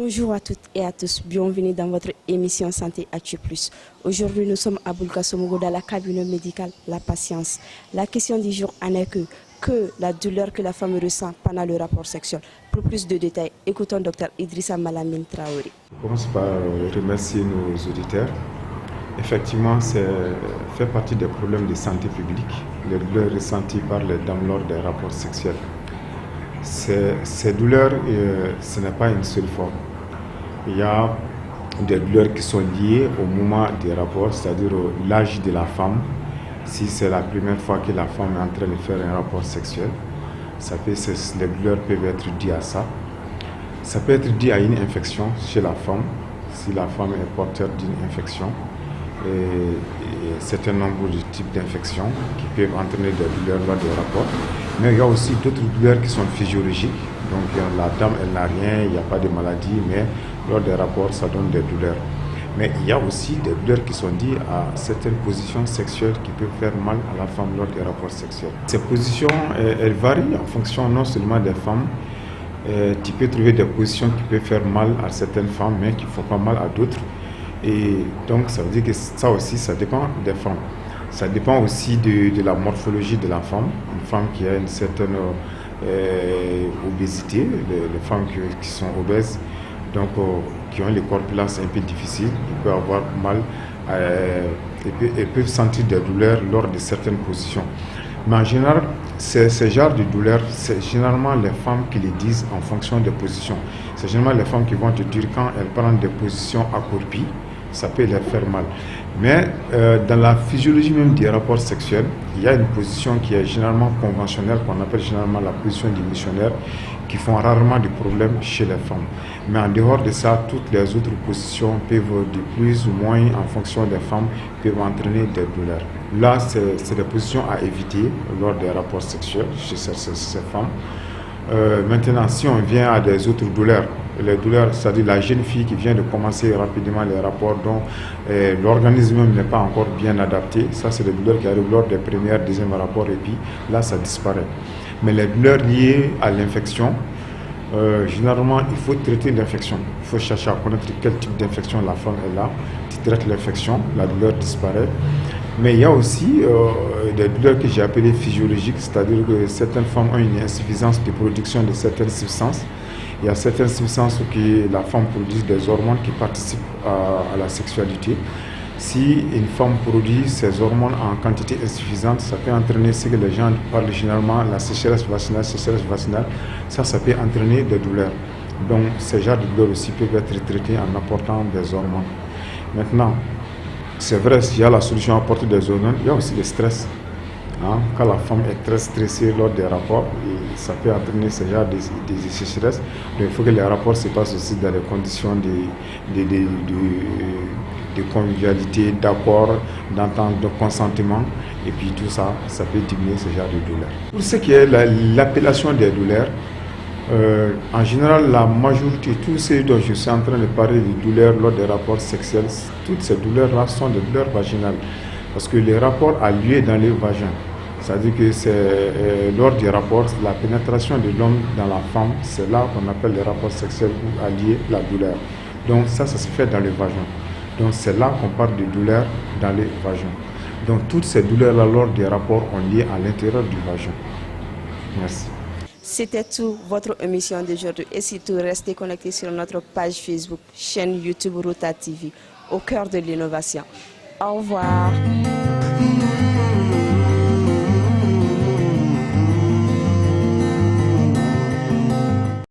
Bonjour à toutes et à tous, bienvenue dans votre émission Santé Actu Plus. Aujourd'hui, nous sommes à Boulgassomogo dans la cabinet médicale La Patience. La question du jour en est que la douleur que la femme ressent pendant le rapport sexuel. Pour plus de détails, écoutons Dr Idrissa Malamine Traoré. Je commence par remercier nos auditeurs. Effectivement, c'est fait partie des problèmes de santé publique, les douleurs ressenties par les dames lors des rapports sexuels. Ces douleurs, ce n'est pas une seule forme. Il y a des douleurs qui sont liées au moment des rapports, c'est-à-dire l'âge de la femme. Si c'est la première fois que la femme est en train de faire un rapport sexuel, les douleurs peuvent être dues à ça. Ça peut être dû à une infection chez la femme, si la femme est porteur d'une infection. Et un certain nombre de types d'infections qui peuvent entraîner des douleurs lors des rapports. Mais il y a aussi d'autres douleurs qui sont physiologiques. Donc la dame, elle n'a rien, il n'y a pas de maladie, mais lors des rapports, ça donne des douleurs. Mais il y a aussi des douleurs qui sont liées à certaines positions sexuelles qui peuvent faire mal à la femme lors des rapports sexuels. Ces positions, elles varient en fonction non seulement des femmes. Tu peux trouver des positions qui peuvent faire mal à certaines femmes, mais qui ne font pas mal à d'autres. Et donc, ça veut dire que ça aussi, ça dépend des femmes. Ça dépend aussi de la morphologie de la femme. Une femme qui a une certaine obésité, les femmes qui sont obèses, donc qui ont les corpulences un peu difficiles, ils peuvent avoir mal, elles peuvent sentir des douleurs lors de certaines positions. Mais en général, ce genre de douleurs, c'est généralement les femmes qui les disent en fonction des positions. C'est généralement les femmes qui vont te dire quand elles prennent des positions accroupies, ça peut leur faire mal. Mais dans la physiologie même des rapports sexuels, il y a une position qui est généralement conventionnelle, qu'on appelle généralement la position du missionnaire, qui font rarement de problèmes chez les femmes. Mais en dehors de ça, toutes les autres positions peuvent, de plus ou moins en fonction des femmes, peuvent entraîner des douleurs. Là, c'est des positions à éviter lors des rapports sexuels chez ces femmes. Maintenant, si on vient à des autres douleurs, les douleurs, c'est-à-dire la jeune fille qui vient de commencer rapidement les rapports dont l'organisme n'est pas encore bien adapté, ça c'est des douleurs qui arrivent lors des premiers, deuxièmes rapports et puis là ça disparaît. Mais les douleurs liées à l'infection, généralement il faut traiter l'infection. Il faut chercher à connaître quel type d'infection la femme est là. Tu traites l'infection, la douleur disparaît. Mais il y a aussi des douleurs que j'ai appelées physiologiques, c'est-à-dire que certaines femmes ont une insuffisance de production de certaines substances. Il y a certaines substances que la femme produit des hormones qui participent à la sexualité. Si une femme produit ces hormones en quantité insuffisante, ça peut entraîner ce que les gens parlent généralement, la sécheresse vaginale. Ça peut entraîner des douleurs. Donc ces genres de douleurs aussi peuvent être traités en apportant des hormones. Maintenant, c'est vrai, s'il y a la solution à apporter des hormones, il y a aussi le stress. Quand la femme est très stressée lors des rapports, ça peut entraîner ce genre de sécheresse. Donc il faut que les rapports se passent aussi dans des conditions de convivialité, d'accord, d'entente, de consentement. Et puis tout ça, ça peut diminuer ce genre de douleurs. Pour ce qui est l'appellation des douleurs, en général, la majorité, tous ceux dont je suis en train de parler de douleurs lors des rapports sexuels, toutes ces douleurs-là sont des douleurs vaginales. Parce que les rapports a lieu dans le vagin. C'est-à-dire que c'est lors du rapport, la pénétration de l'homme dans la femme, c'est là qu'on appelle les rapports sexuels où a lieu la douleur. Donc ça se fait dans le vagin. Donc c'est là qu'on parle de douleur dans le vagin. Donc toutes ces douleurs-là lors des rapports ont lieu à l'intérieur du vagin. Merci. C'était tout votre émission d'aujourd'hui et surtout restez connectés sur notre page Facebook, chaîne YouTube Rota TV, au cœur de l'innovation. Au revoir.